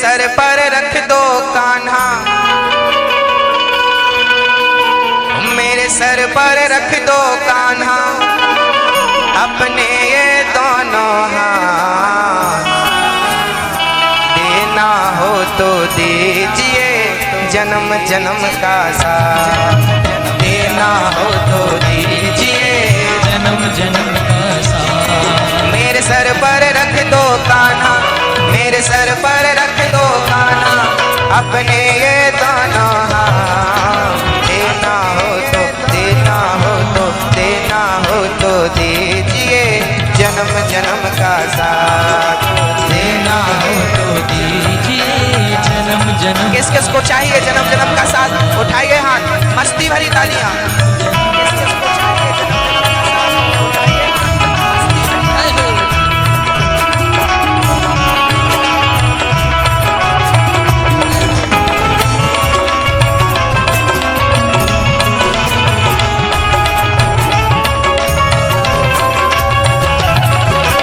Sir पर रख दो कान्हा, मेरे सर पर रख दो कान्हा अपने ये दोनों हाथ। देना हो तो दीजिए जन्म जन्म का साथ, देना हो तो दीजिए जन्म जन्म का साथ। मेरे सर पर रख दो कान्हा, मेरे सर पर रख दो कान्हा अपने ये दोनों हाथ। देना हो तो देना हो तो देना हो तो दीजिए जन्म जन्म का साथ, देना हो तो दीजिए जन्म जन्म। किस किस को चाहिए जन्म जन्म का साथ? उठाइए हाथ, मस्ती भरी तालियां। किस किस को चाहिए जन्म जन्म का साथ? उठाइए हाथ, मस्ती भरी।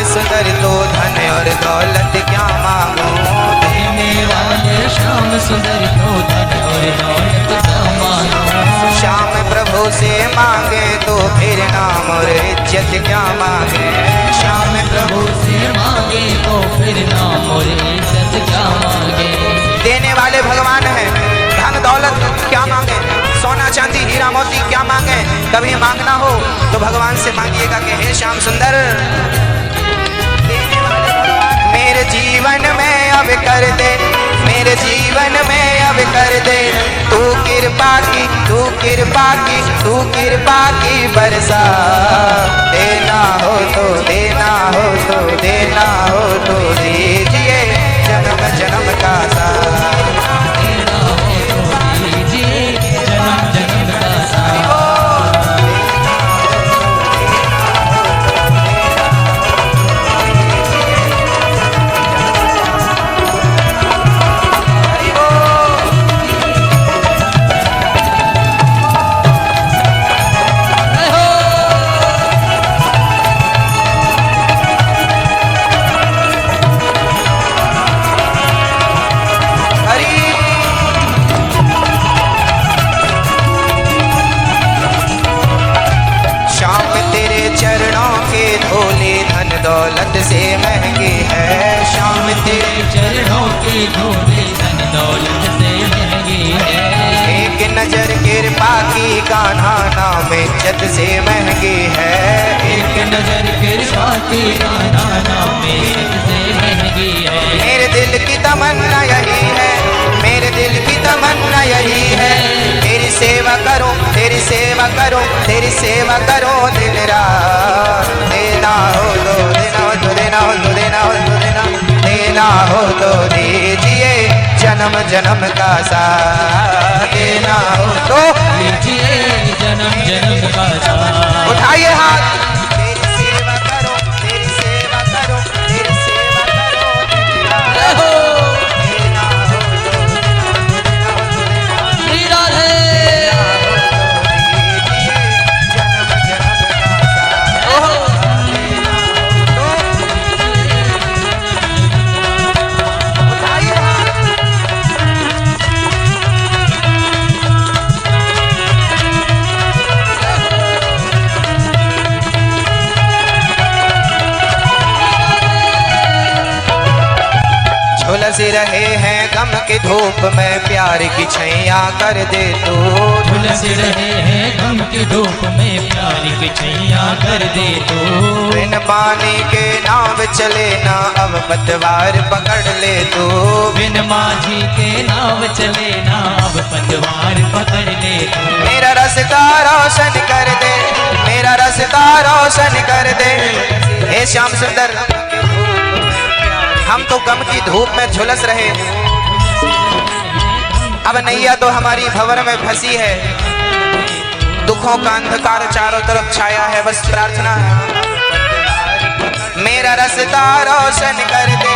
सुंदर तो धन और दौलत क्या मांगो, देने वाले श्याम सुंदर तो धन और दौलत क्या मांगो। श्याम प्रभु से मांगे तो फिर नाम और इज्जत क्या मांगे, श्याम प्रभु से मांगे तो फिर नाम और इज्जत क्या मांगे। देने वाले भगवान हैं, धन दौलत क्या मांगे, सोना चांदी हीरा मोती क्या मांगे। कभी मांगना हो तो भगवान से मांगिएगा कि हे श्याम सुंदर मेरे जीवन में अब कर दे, मेरे जीवन में अब कर दे तू कृपा की, तू कृपा की, तू कृपा की बरसा। देना हो तो देना हो तो देना हो तो दीजिए जन्म जन्म का साथ, देना हो तो दीजिए जन्म जन्म का साथ। दौलत से महंगी है श्याम तेरे चरणों की धूली धन दौलत से महंगी है। एक नजर कृपा की कान्हा नाम इज्जत से महंगी है, एक नजर कृपा की कान्हा नाम इज्जत से महंगी है। मेरे दिल की तमन्ना यही है, मेरे दिल की तमन्ना यही है तेरी सेवा करो, तेरी सेवा करो, तेरी सेवा करो दिन रात। देना हो तो देना हो तो देना हो तो देना हो तो देना, देना हो तो दीजिए जन्म जन्म का साथ, देना हो तो दीजिए जन्म जन्म का साथ। उठाइए हाथ, तेरी सेवा करो, तेरी सेवा करो, तेरी सेवा करो दिन रात। देना हो तो देना हो तो देना हो तो देना हो, श्री राधे झुलस रहे हैं गम के धूप में प्यार की छैया कर दे तू, झुलस रहे हैं गम के धूप में प्यार की छैया कर दे तू। बिन पानी के नाव चले ना अब पतवार पकड़ ले तू, बिन माझी के नाव चले ना अब पतवार पकड़ ले तू। मेरा रास्ता रोशन कर दे, मेरा रास्ता रोशन कर दे हे श्याम सुंदर। हम तो गम की धूप में झुलस रहे, अब नैया तो हमारी भंवर में फंसी है, दुखों का अंधकार चारों तरफ छाया है। बस प्रार्थना है मेरा रास्ता रोशन कर दे,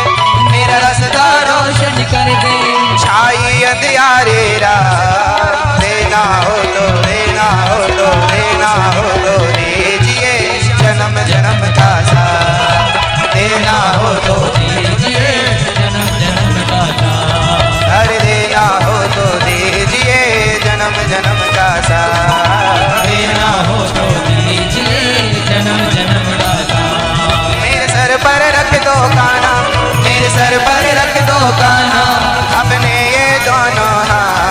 मेरा रास्ता रोशन कर दे। छाई अंधियारे रात, देना हो तो देना हो तो देना हो तो दीजिए जन्म जन्म का साथ, देना हो तो दीजिए जन्म जन्म का साथ, अरे देना हो तो दीजिए जन्म जन्म का साथ, देना हो तो दीजिए जन्म जन्म का साथ। मेरे सर पर रख दो काना, मेरे सर पर रख दो काना, अपने ये दोनों हाथ,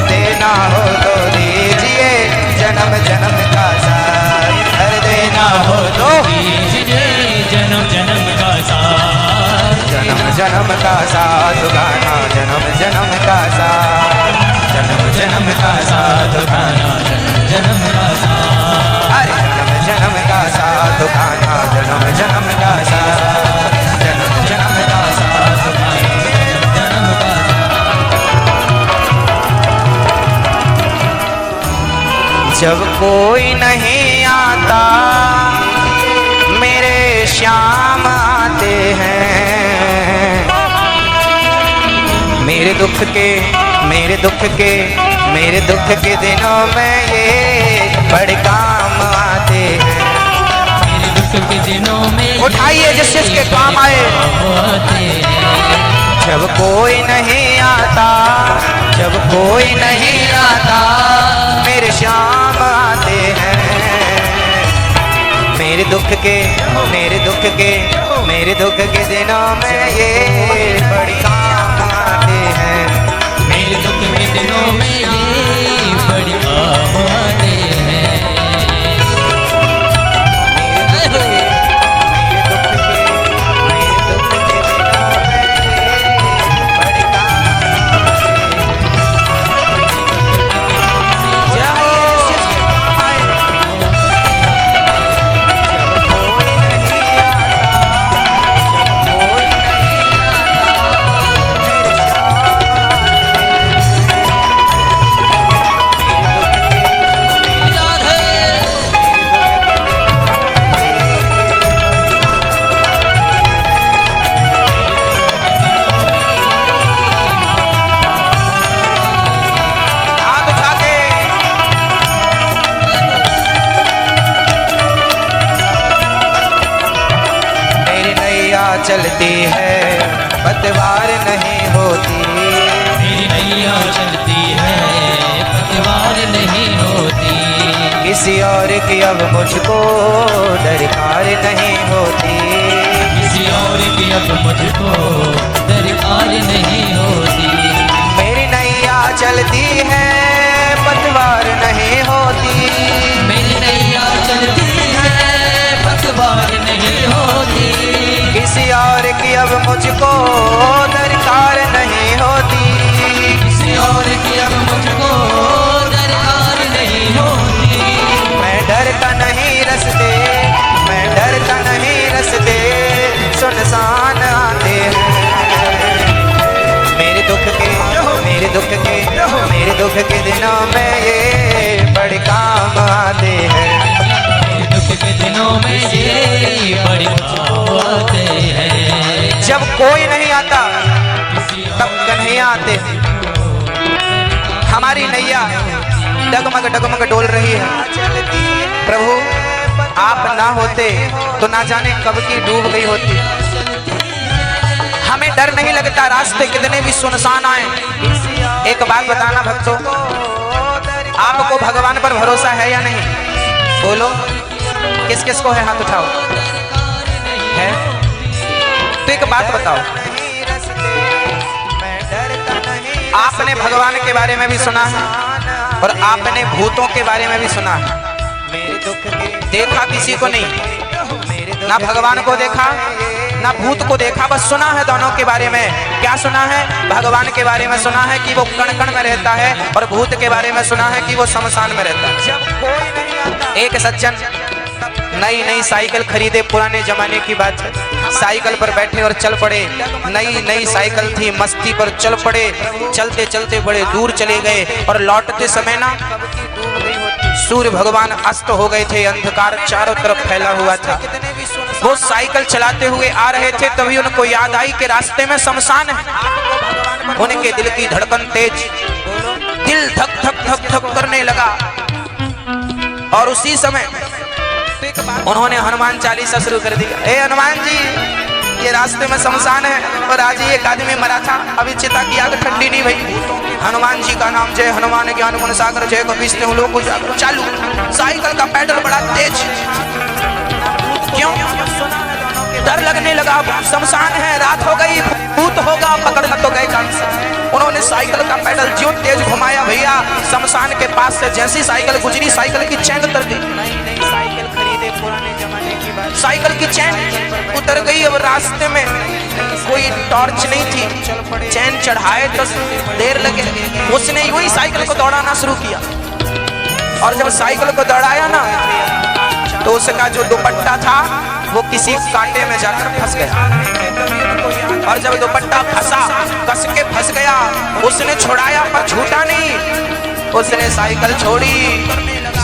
देना हो तो दीजिए जन्म जन्म का साथ, हर देना हो तो दीजिए जन्म जन्म का साथ, जन्म जन्म का साथ गाना, जन्म जन्म का साथ, जन्म जन्म का साथ गाना, जन्म का साथ, अरे जन्म जन्म का साथ गाना, जन्म जन्म का साथ, जन्म जन्म का साथ गाना। जन्म का जब कोई नहीं आता मेरे श्याम आते हैं, मेरे दुख के मेरे दुख के मेरे दुख के दिनों में ये बड़े काम आते हैं। मेरे दुख के दिनों में उठाइए जिस जिसके काम आए। आते हैं। जब कोई नहीं आता, जब कोई नहीं आता मेरे श्याम आते हैं, मेरे दुख के मेरे दुख के मेरे दुख के दिनों में ये बड़ी काम आते हैं। मेरे दुख के दिनों में ये बड़ी काम आते हैं। चलती है पतवार नहीं होती, मेरी नैया चलती है पतवार नहीं होती, किसी और की अब मुझको दरकार नहीं होती, किसी और की अब मुझको दरकार नहीं होती। मेरी नैया चलती है पतवार नहीं होती, मेरी नैया चलती है पतवार नहीं होती, किसी और की अब मुझको दरकार नहीं होती, किसी और की अब मुझको दरकार नहीं होती। मैं डरता नहीं रस्ते, मैं डरता नहीं रस्ते सुनसान आते हैं। मेरे दुख के मेरे दुख के मेरे दुख के दिनों में ये बड़े काम आते हैं। मेरे दुख के दिनों में ये बड़ी काम आते हैं। जब कोई नहीं आता तब कन्हैया आते हैं। हमारी नैया डगमग डगमग डोल रही है। प्रभु आप ना होते तो ना जाने कब की डूब गई होती। हमें डर नहीं लगता रास्ते कितने भी सुनसान आए। एक बात बताना भक्तों, आपको भगवान पर भरोसा है या नहीं? बोलो, किस किस को है? हाथ उठाओ। है तो एक बात बताओ, आपने भगवान के बारे में भी सुना है और आपने भूतों के बारे में भी सुना है। देखा किसी को नहीं, ना भगवान को देखा ना भूत को देखा, बस सुना है दोनों के बारे में। क्या सुना है? भगवान के बारे में सुना है कि वो कण कण में रहता है और भूत के बारे में सुना है कि वो शमशान में रहता है। जब कोई नहीं आता, एक सज्जन नई नई साइकिल खरीदे, पुराने जमाने की बात है। साइकिल पर बैठे और चल पड़े। नई नई साइकिल थी, मस्ती पर चल पड़े। चलते चलते बड़े दूर चले गए और लौटते समय ना सूर्य भगवान अस्त हो गए थे। अंधकार चारों तरफ फैला हुआ था। वो साइकिल चलाते हुए आ रहे थे तभी उनको याद आई कि रास्ते में शमशान है। उनके दिल की धड़कन तेज, दिल धक धक धक धक करने लगा और उसी समय उन्होंने हनुमान चालीसा शुरू कर दिया। हे हनुमान जी, ये रास्ते में शमशान है और आज ही एक आदमी मरा था, अभी चिता की आग ठंडी नहीं भई। हनुमान जी का नाम जय हनुमान ज्ञान गुण सागर जय कपीस ने लोग उजागर। चालू साइकिल का पैडल बड़ा तेज, क्यों? डर लगने लगा, शमशान है, रात हो गई, भूत होगा, पकड़ तो गए कान से। उन्होंने साइकिल का पैडल जो तेज घुमाया भैया, शमशान के पास से जैसी साइकिल गुजरी साइकिल की चैन उतर गई। साइकिल खरीदे पुराने जमाने की बात, साइकिल की चैन उतर गई। अब रास्ते में कोई टॉर्च नहीं थी, चैन चढ़ाए तो देर लगे। उसने वही साइकिल को दौड़ाना शुरू किया और जब साइकिल को दौड़ाया ना तो उसका जो दुपट्टा था वो किसी कांटे में जाकर फंस गया और जब दुपट्टा फंसा, कस के फंस गया, उसने छुड़ाया पर छूटा नहीं। उसने साइकिल छोड़ी,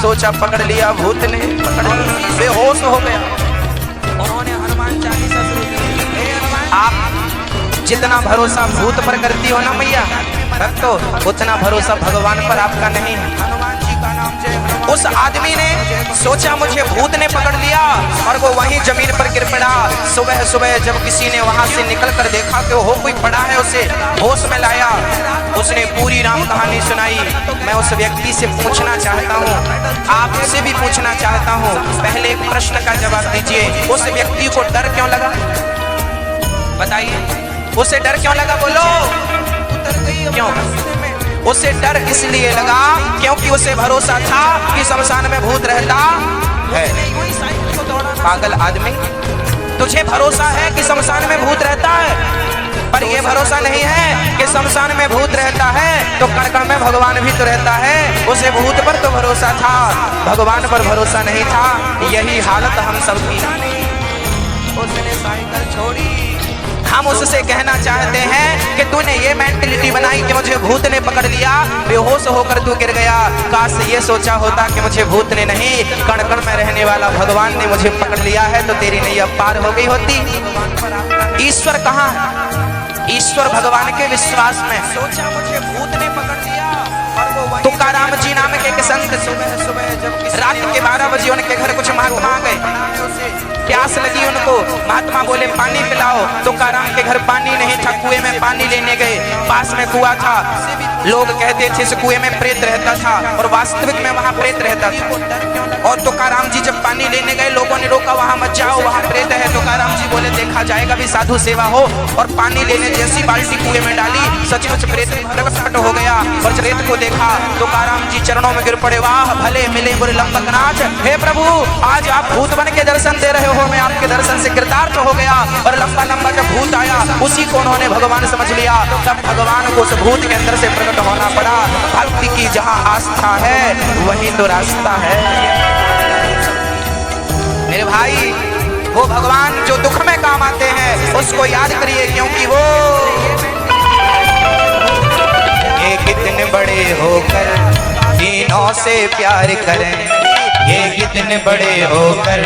सोचा पकड़ लिया भूत ने, बेहोश हो गया। उन्होंने हनुमान चालीसा शुरू की। आप जितना भरोसा भूत पर करती हो ना मैया भक्तो, उतना भरोसा भगवान पर आपका नहीं है। हनुमान जी का नाम जय हनुमान। उस आदमी ने सोचा मुझे भूत ने पकड़ लिया और वो वहीं जमीन पर गिर पड़ा। सुबह सुबह जब किसी ने वहां से निकल कर देखा कि वो कोई पड़ा है, उसे होश में लाया, उसने पूरी राम कहानी सुनाई। मैं उस व्यक्ति से पूछना चाहता हूँ, आपसे भी पूछना चाहता हूँ, पहले एक प्रश्न का जवाब दीजिए। उस व्यक्ति को डर क्यों लगा? बताइए, उसे डर क्यों लगा? बोलो। क्यों? उसे डर इसलिए लगा क्योंकि उसे भरोसा था कि शमशान में भूत रहता है। पागल आदमी, तुझे भरोसा है कि शमशान में भूत रहता है, पर यह भरोसा नहीं है कि शमशान में भूत रहता है तो कण कण में भगवान भी तो रहता है। उसे भूत पर तो भरोसा था, भगवान पर भरोसा नहीं था। यही हालत हम सब की। उसने साइकिल छोड़ी। हम उससे कहना चाहते हैं कि तूने ये मेंटलिटी बनाई कि मुझे भूत ने पकड़ लिया, बेहोश होकर तू गिर गया। काश ये सोचा होता कि मुझे भूत ने नहीं, कण कण में रहने वाला भगवान ने मुझे पकड़ लिया है तो तेरी नैया पार हो गई होती। ईश्वर कहाँ है? ईश्वर भगवान के विश्वास में। सोचा मुझे भूत ने पकड़ लिया। तुकाराम जी नाम के एक संत रात के 12 बजे उनके घर कुछ महात्मा आ गए, प्यास लगी उनको। महात्मा बोले पानी पिलाओ। तुकाराम के घर पानी नहीं था, कुएं में पानी लेने गए। पास में कुआं था, लोग कहते थे इस कुएं में प्रेत रहता था और वास्तविक में वहां प्रेत रहता था। और तुकाराम जी जब पानी लेने गए, लोगों ने रोका, वहां मत जाओ, वहां प्रेत है। तुकाराम जी बोले देखा जाएगा भी, साधु सेवा हो। और पानी लेने जैसी बाल्टी कुएं में डाली, सचमुच प्रेत प्रकट हो गया और रेत को देखा। तुकाराम जी चरणों में गिर पड़े, वाह भले मिले गुरु लंबक नाथ। हे प्रभु, आज आप भूत बन के दर्शन दे रहे हो, मैं आपके दर्शन से कृतार्थ हो गया। और लंबा लंबा जब भूत आया, उसी को उन्होंने भगवान समझ लिया। तब भगवान को उस भूत के अंदर से प्रकट होना पड़ा। भक्ति की जहां आस्था है वहीं तो रास्ता है। मेरे भाई, वो भगवान जो दुख में काम आते हैं उसको याद करिए, क्योंकि वो ये कितने बड़े होकर तीनों से प्यार करें, ये कितने बड़े होकर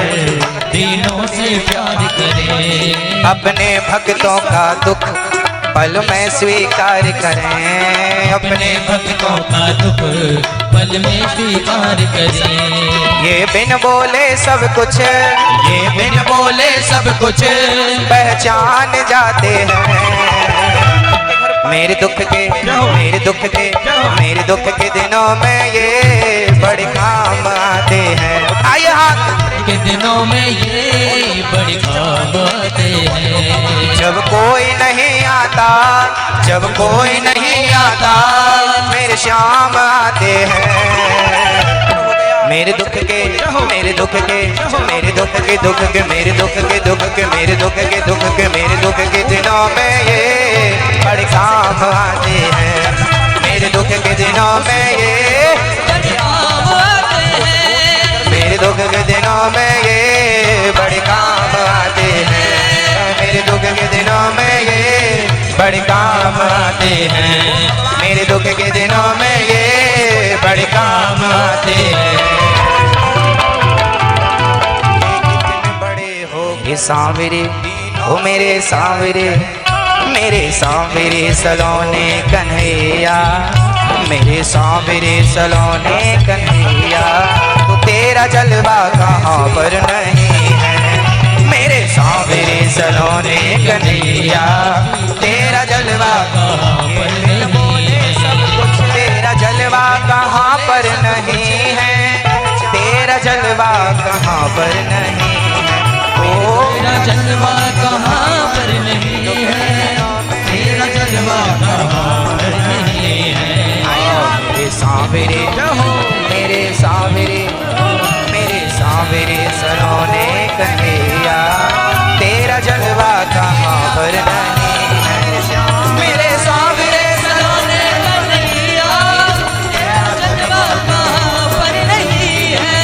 तीनों से प्यार करें। अपने भक्तों का दुख पल में स्वीकार करें, अपने भक्तों का दुख पल में स्वीकार करें। ये बिन बोले सब कुछ, ये बिन बोले सब कुछ पहचान जाते हैं। मेरे दुख के मेरे दुख के मेरे दुख के दिनों में ये बड़े काम आते हैं। आइए हाथ के दिनों में ये बड़े काम आते हैं। जब कोई नहीं आता, जब कोई नहीं आता, मेरे श्याम आते हैं। मेरे दुख के मेरे दुख के मेरे दुख के दुख के मेरे दुख के दुख के मेरे दुख के दुख के मेरे दुख के दिनों में ये बड़े काम आते हैं। मेरे दुख के दिनों में ये बड़े काम आते हैं। मेरे दुख के दिनों में ये बड़े काम आते हैं। मेरे दुख के दिनों में ये बड़े काम आते हैं। मेरे दुख के दिनों में ये बड़े काम आते हैं। कितने बड़े हो मेरे सांवरे ओ मेरे सांवरे, मेरे सांवरे सलोने कन्हैया, मेरे सांवरे सलोने कन्हैया, तो तेरा जलवा कहाँ पर नहीं है। मेरे सांवरे सलोने कन्हैया, तेरा जलवा कहाँ पर नहीं है। तेरा जलवा कहाँ पर नहीं है, तेरा जलवा कहाँ पर नहीं है। ओ तेरा जलवा कहाँ पर नहीं है, तेरा जलवा कहाँ पर नहीं है। मेरे सांवरे मेरे सांवरे, मेरे सांवरे सलोने कन्हैया, तेरा जलवा कहाँ पर नहीं है। मेरे सांवरे सलोने कन्हैया, तेरा जलवा कहाँ पर नहीं है।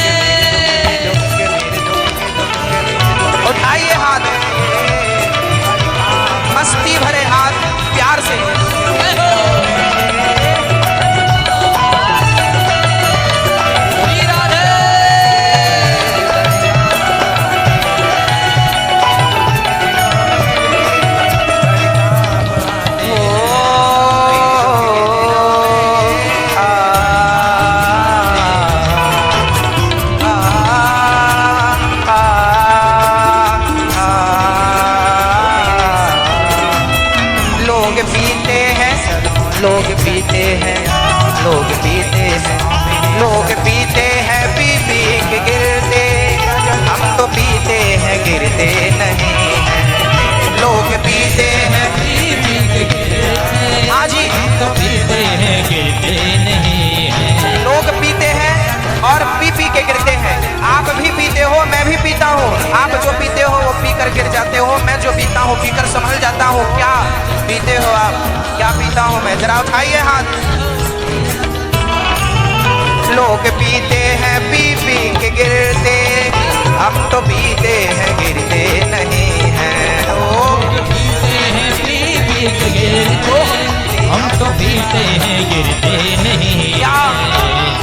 उठाइए हाथ, मस्ती भरे हाथ प्यार से। लोग पीते हैं, लोग पीते हैं, लोग पीते हैं पी पी के गिरते, हम तो पीते हैं गिरते नहीं हैं। लोग पीते हैं पी पी के गिरते, हाँ जी, तो पीते हैं गिरते नहीं है। लोग पीते हैं और पी पी के गिरते हैं। आप भी पीते हो, मैं भी पीता हूँ। आप जो पीते हो वो पी कर गिर जाते हो, मैं जो पीता हूँ पी कर संभल जाता हूँ। क्या पीते हो आप, क्या पीता हूँ मैं, जरा उठाइए हाथ। लोग पीते हैं पी पी के गिरते, हम तो पीते हैं गिरते नहीं हैं। लोग पीते हैं पी पी के गिरते, हम तो पीते हैं गिरते नहीं क्या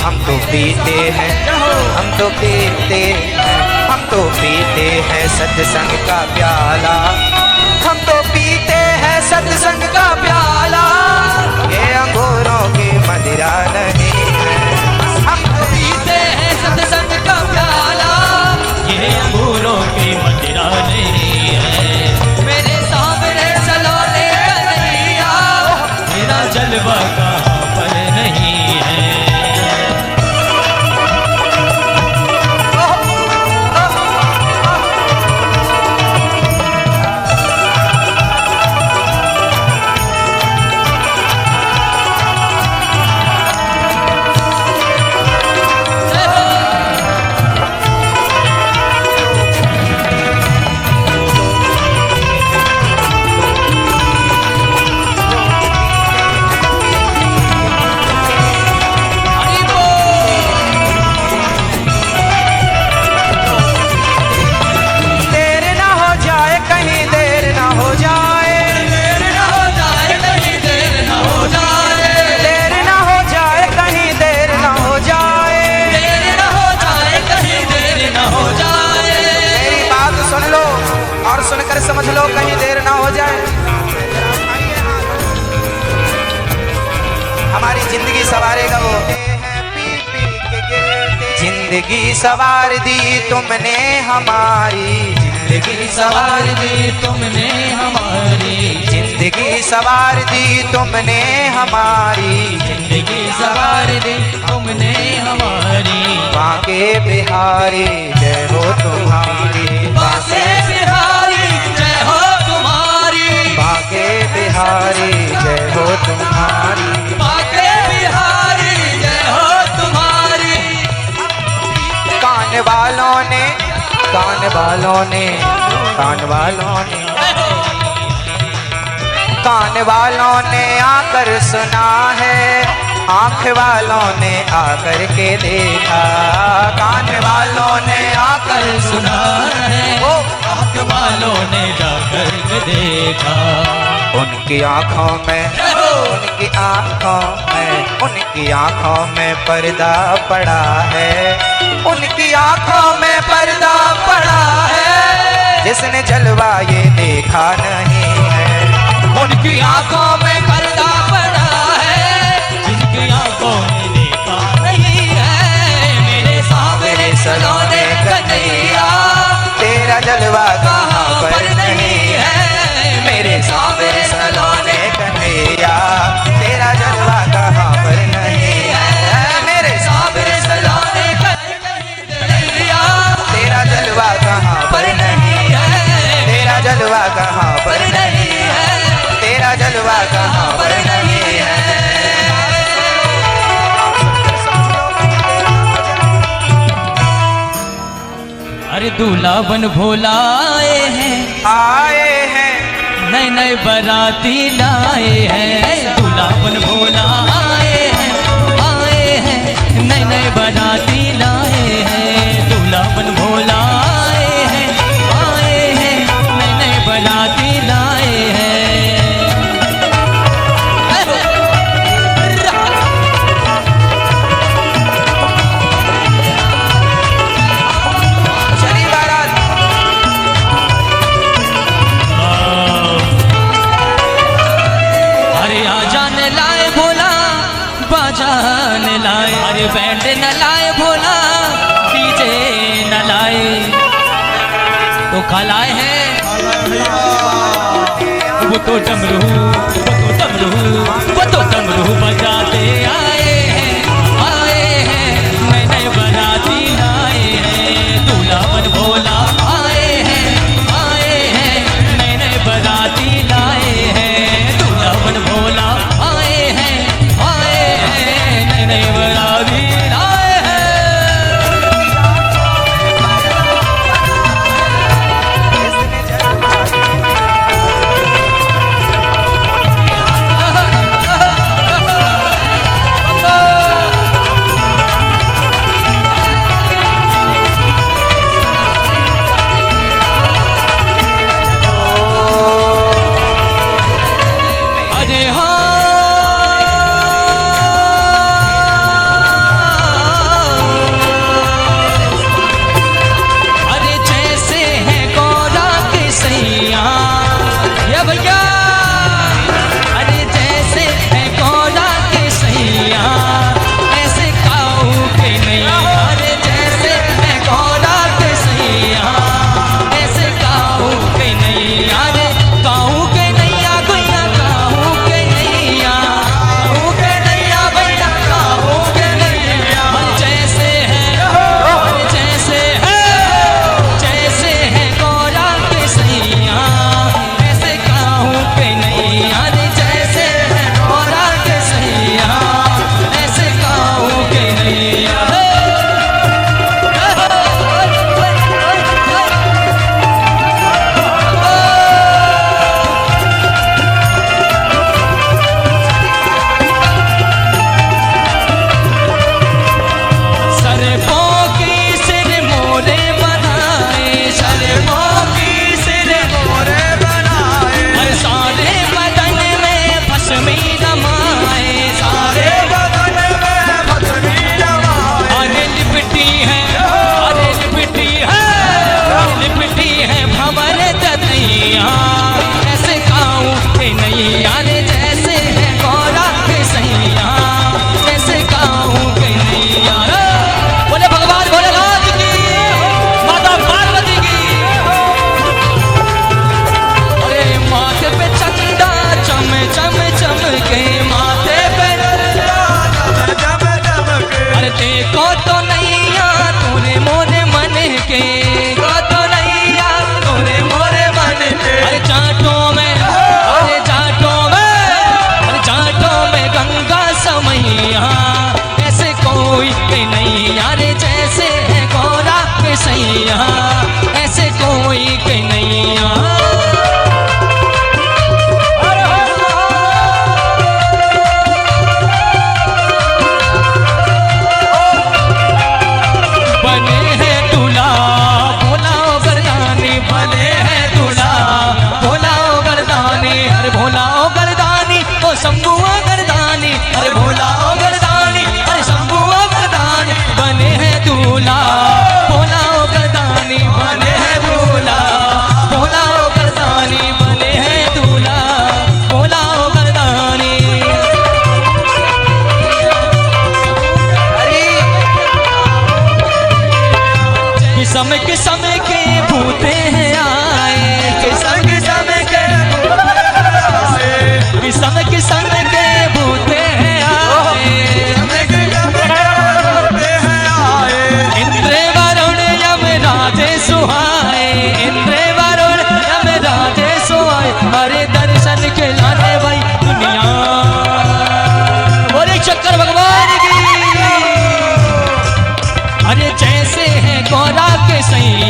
हम तो पीते हैं, हम तो पीते हैं, हम तो पीते हैं सत्संग का प्याला, हम तो पीते हैं सत्संग का प्याला, ये अंगूरों की मदिरा नहीं है। हम तो पीते हैं सत्संग का प्याला, ये अंगूरों की मदिरा नहीं है। मेरे सांवरे सलोने कन्हैया, तेरा जलवा कहाँ पर नहीं है। सुनकर समझ लो कहीं देर ना हो जाए। हमारी जिंदगी सवारेगा वो, जिंदगी सवार दी तुमने हमारी, जिंदगी सवार दी तुमने हमारी, जिंदगी सवार दी तुमने हमारी, जिंदगी सवार दी तुमने हमारी। बांके बिहारी जय हो तुम्हारी, बांके बिहारी जय हो तुम्हारी, बांके बिहारी जय हो तुम्हारी, बांके बिहारी जय हो तुम्हारी। कान वालों ने, कान वालों ने, कान वालों ने, कान वालों ने आकर सुना है, आँख वालों ने आकर के देखा, कान वालों ने आकर सुना है, आँख वालों ने जाकर के देखा। उनकी आँखों में, उनकी आँखों में, उनकी आँखों में पर्दा पड़ा है, उनकी आँखों में पर्दा पड़ा है, जिसने जलवा ये देखा नहीं है। उनकी आंखों में पर्दा पड़ा है, जिनकी आंखों में देखा नहीं है। मेरे सामने सलोने कन्हैया, तेरा जलवा कहाँ पर नहीं है। मेरे सामने सलोने कन्हैया, तेरा जलवा कहाँ पर नहीं है। मेरे सामने सलोने कन्हैया, तेरा जलवा कहाँ पर नहीं है। तेरा जलवा कहाँ पर नहीं है। तेरा जलवा कहाँ पर नहीं है। अरे दूल्हा बन भोला आए हैं, नए नए बराती लाए हैं। दूल्हा बन भोला आए हैं, नए नए बराती लाए हैं। दूल्हा बन भोला आए हैं, नए नए बराती लाए हैं। चली बारात। अरे आजान लाए भोला, बाजान लाए। अरे बैंड न लाए भोला, डीजे न लाए। तो खलाए हैं वो तो डमरू, वो तो डमरू बजाते आए हैं, नए नए बराती लाए हैं। दूल्हा बन भोला आए हैं, नए नए बराती लाए हैं। दूल्हा बन भोला आए हैं, नए नए बराती लाए हैं। अरे अरे जैसे है गौरा के सैया, ये भैया। अरे जैसे है गौरा के सैया, ऐसे काऊ के नहीं। अरे जैसे है गौरा के सैया, ऐसे काऊ के नहीं। अरे काऊ के नैया गुइया, काऊ के नैया, काऊ के नैया भैया, काऊ के नैया। जैसे है, जैसे है गौरा के सैया, ऐसे काऊ के नहीं। अरे जैसे है गौरा के सैया, ऐसे काऊ के नहीं। सरपों की सिर मोरे बनाए, सरपों की सिर मोरे बनाए। हर सारे बदन में भस्मी रमाए, सारे बदन में भस्मी रमाए। अरे लिपटी है, अरे लिपटी है, लिपटी है भंवर दतिया, ऐसे काऊ के नहीं। अरे जैसे है गौरा के सैया, ऐसे काऊ के नहीं। यार बोले भगवान भोलेनाथ की, माता पार्वती की। अरे माथे पे चंदा चम चम चमके, माथे पे अरे देखो तो नैया तूने मोरे मन के, तो नैया तूने मोरे मन के। अरे जाटों में, अरे जाटों में, अरे जाटों में गंगा समैया, ऐसे कोई के नहीं। अरे जैसे है गौरा के सैया, ऐसे कोई के नहीं। बने हैं दूल्हा भोला ओ गर्दानी, बने हैं दूल्हा भोला ओ गर्दानी। अरे भोला ओ गर्दानी, ओ शंभुआ गर्दानी। अरे भोला ओ गर्दानी, अरे शंभुआ गर्दानी। बने हैं दूल्हा भोला ओ गर्दानी, बने हैं दूल्हा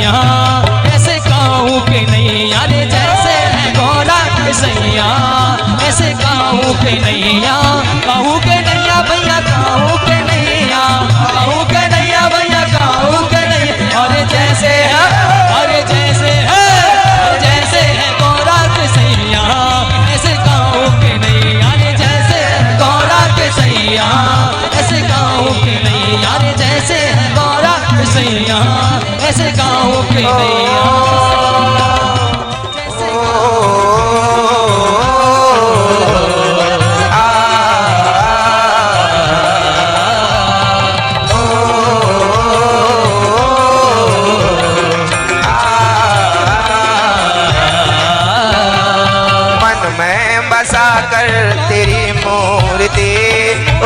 सैया ऐसे कहूँ कि नहीं यारे जैसे है गौरा के सैया ऐसे कहूँ कि नैया कहूँ के नैया भैया कहूँ के नैया कहूँ के नैया भैया कहूँ के नैया और जैसे है गौरा के सैया ऐसे कहूँ कि नहीं यारे जैसे है गौरा के सैया ऐसे कहूँ कि नहीं यारे जैसे है गौरा के सैया ऐसे कहूँ कि नैया कर तेरी मूर्ति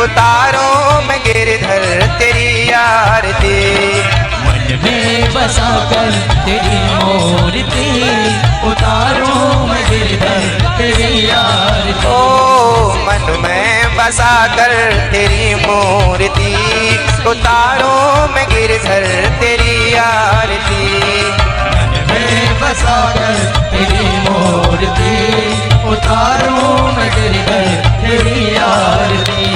उतारो मैं गिरधर तेरी आरती मन में बसा कर तेरी मूर्ति उतारो मैं गिरधर तेरी आरती ओ मन में बसा कर तेरी मूर्ति उतारो मैं गिरधर तेरी आरती मन में बसा कर तेरी मूर्ति उतारो मैं गिरधर तेरी आरती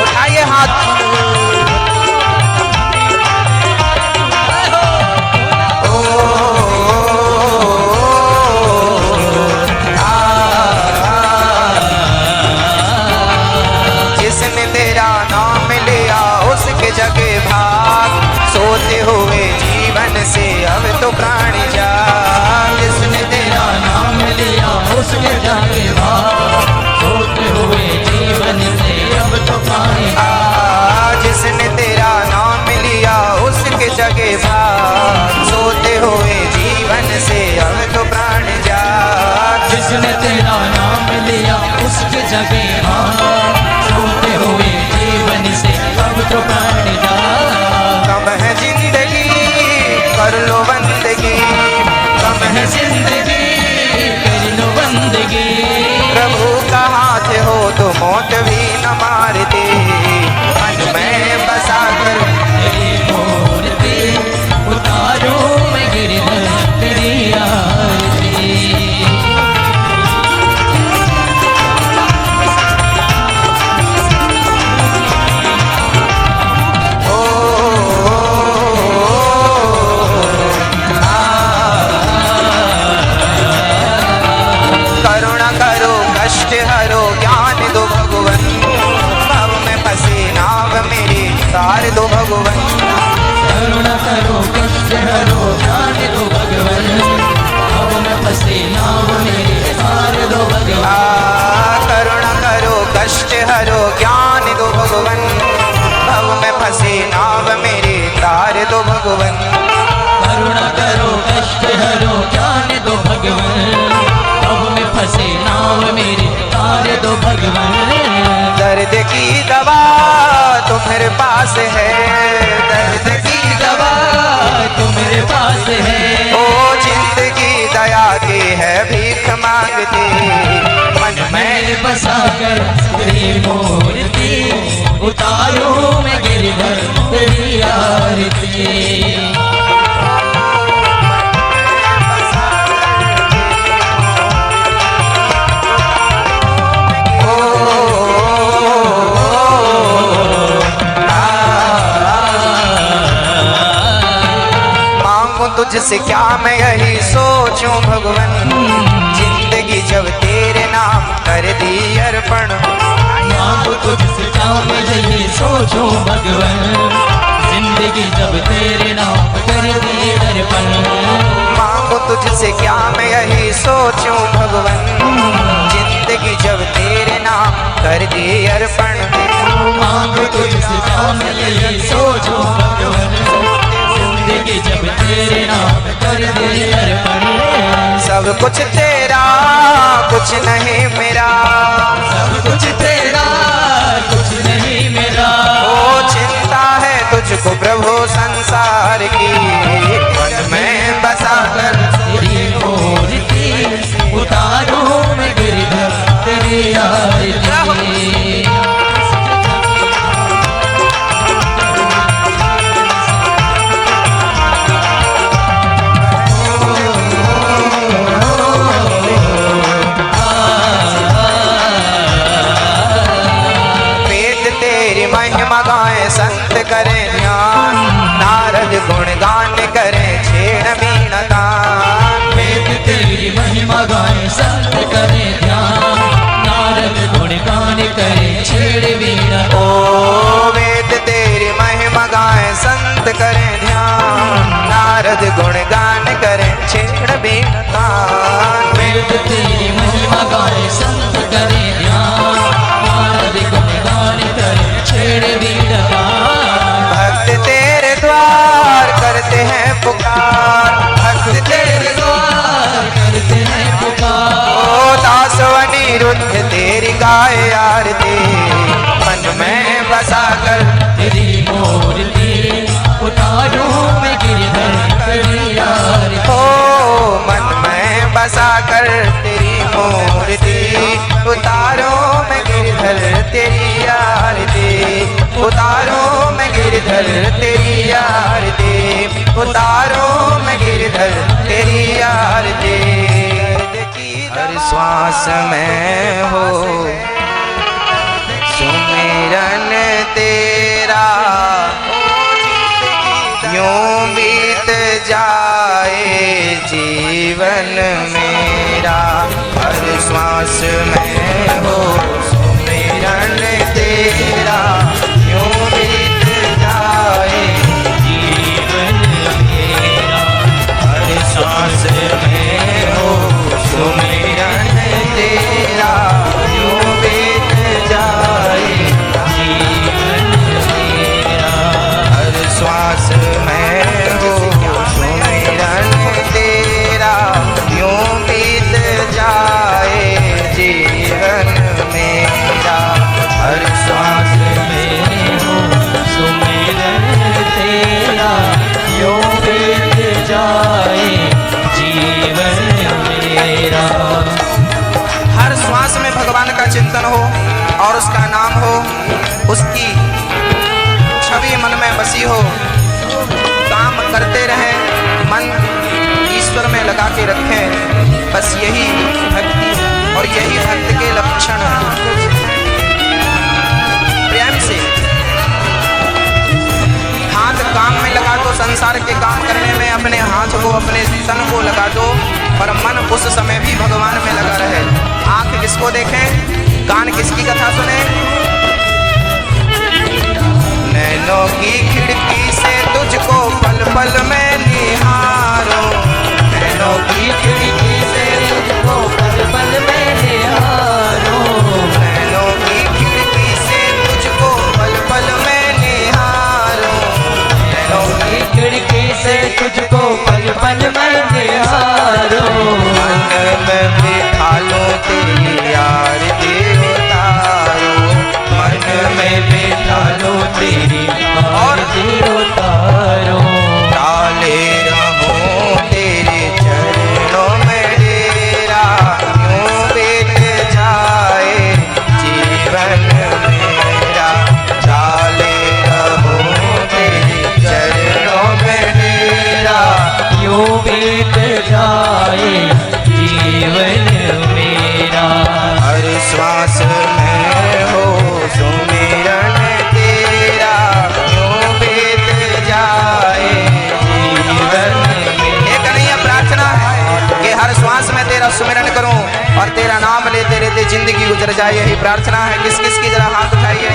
उठाइए हाथ जिसने तेरा नाम लिया उसके जगे भाग सोते हुए जीवन से अब तो प्राण जा जिसने तेरा नाम लिया उसके जागे भाग सोते हुए जीवन से अब तो प्राण जा जिसने तेरा नाम लिया उसके जगे भाग सोते हुए जीवन से अब तो प्राण जा जिसने तेरा नाम लिया उसके जगे भाग सोते हुए जीवन से अब तो प्राण जा कम है जिंदगी कर लो बंदगी कम है जिंदगी कर लो बंदगी प्रभु का हाथ हो तो मौत भी न मार दे मन में बसा कर तेरी मूर्ति उतारो मैं गिरधर तेरी आरती करुणा करो कष्ट हरो ज्ञान दो भगवन भव में फंसे नाव मेरी तार दो भगवन करुणा करो कष्ट हरो ज्ञान दो भगवन अब मैं फंसे नाव मेरे तार दो भगवान करुणा करो कष्ट हरो ज्ञान दो भगवन भव में फंसे नाव मेरी तार दो भगवन करुणा करो कष्ट हरो ज्ञान दो भगवन अब मैं फंसे नाव मेरे तार दो भगवन दर्द की दवा तुम्हारे पास है दर्द की दवा तो मेरे पास है ओ जिंदगी दया की है भीख मांगती मन में मैंने बसा कर तेरी मूर्ति उतारो मैं गिरधर तेरी आरती तुझसे क्या मैं यही सोचूं भगवन जिंदगी जब तेरे नाम कर दी अर्पण मांगो तुझसे क्या मैं यही सोचूं भगवन जिंदगी जब तेरे नाम कर दी अर्पण मांगो तुझसे क्या मैं यही सोचूं भगवन जिंदगी जब तेरे नाम कर दी अर्पण मांगो तुझसे क्या मैं यही सोचूं भगवन जिंदगी जब तेरे नाम कर दे अर्पण सब कुछ तेरा कुछ नहीं मेरा सब कुछ तेरा कुछ नहीं मेरा ओ चिंता है तुझको प्रभु संसार की मन में बसा कर तेरी मूर्ति उतारो मैं गिरधर तेरी आरती नारद गुणगान करें छेड़ बीन तान। वेद तेरी महिमा गाए संत करे ध्यान, नारद गुणगान करे छेड़ बीन तान। भक्त तेरे द्वार करते हैं पुकार, भक्त तेरे द्वार करते हैं पुकार। ओ दास अनिरुद्ध तेरी गाय आरती, मन में बसा कर तेरी मूर्ति उतारूं मैं गिरधर तेरी आरती। ओ मन में बसा कर तेरी मूर्ति उतारो मैं गिरधर तेरी आरती, उतारो मैं गिरधर तेरी आरती, उतारो मैं गिरधर तेरी आरती। हर श्वास में हो सुमिरन तेरा, यूं बीत जाए जीवन मेरा। हर श्वास में हो सुमिरन तेरा, यूं बीत जाए जीवन मेरा। हर श्वास में हो सुमिरन तेरा, यूं बीत जाए जीवन मेरा। हर श्वास में हो सुमिरन तेरा, यूं बीत जाए जीवन मेरा। हर श्वास में हो सुमिरन तेरा, यूं बीत जाए जीवन मेरा। हर श्वास में भगवान का चिंतन हो और उसका नाम हो, उसकी छवि मन में बसी हो। काम करते रहें, मन ईश्वर में लगा के रखें, बस यही भक्ति और यही भक्त के लक्षण हैं। प्रेम से हाथ काम में लगा दो, संसार के काम करने में अपने हाथ को अपने तन को लगा दो, पर मन उस समय भी भगवान में लगा रहे। आंख किसको देखें, कान किसकी कथा सुने, नैनों की खिड़की से तुझको पल पल में निहारो, नैनों की खिड़की से तुझको पल पल में निहारो, नैनों की खिड़की से तुझको पल पल में निहारो, नैनों की खिड़की से तुझको पल पल में निहारो। मन में बिठा लो तेरी आरती उतारो, मन में बिठा लो तेरी आरती उतारो। डाले रहूं तेरे चरणों में डेरा, यूं बीत जाए जीवन मेरा। डाले रहूं तेरे चरणों में डेरा, यूं बीत जाए जीवन मेरा। हर श्वास में हो सुमिरन तेरा, यूं बीत जाए जीवन मेरा। एक नहीं है प्रार्थना कि हर श्वास में तेरा सुमिरन करूं और तेरा नाम लेते लेते जिंदगी गुजर जाए, यही प्रार्थना है। किस किस की जरा हाथ उठाइए।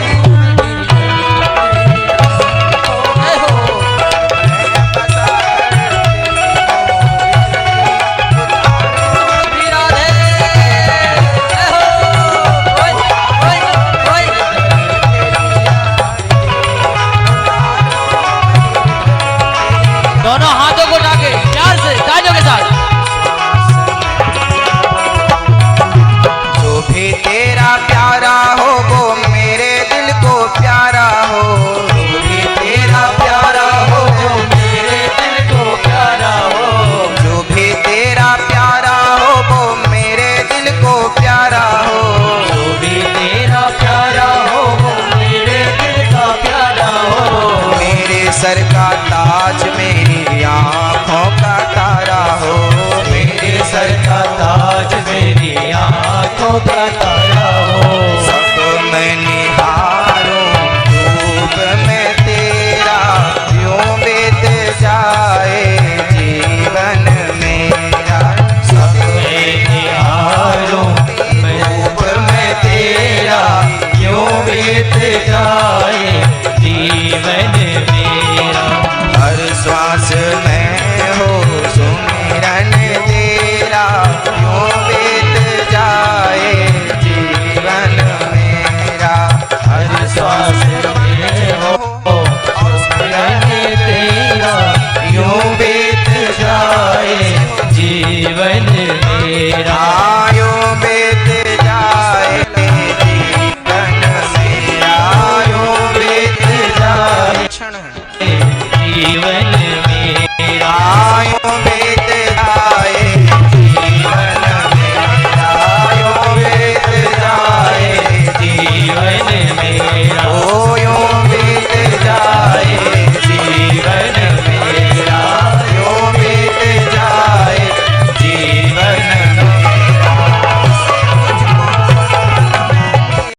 दोनों हाथों को उठा के प्यार से तालियों के साथ। जो भी तेरा प्यारा हो वो मेरे दिल को प्यारा हो, जो भी तेरा प्यारा हो वो मेरे दिल को प्यारा हो, जो भी तेरा प्यारा हो वो मेरे दिल को प्यारा हो, जो भी तेरा प्यारा हो वो मेरे दिल का प्यारा हो। मेरे सर का ताज मेरी आँखों का तारा हो, मेरे सर का ताज मेरी आँखों का तारा हो। सब मैं निहारूं रूप में तेरा, यूं बीत जाए जीवन मेरा। सब मैं निहारूं रूप में तेरा, यूं बीत जाए जीवन मेरा। हर श्वास में में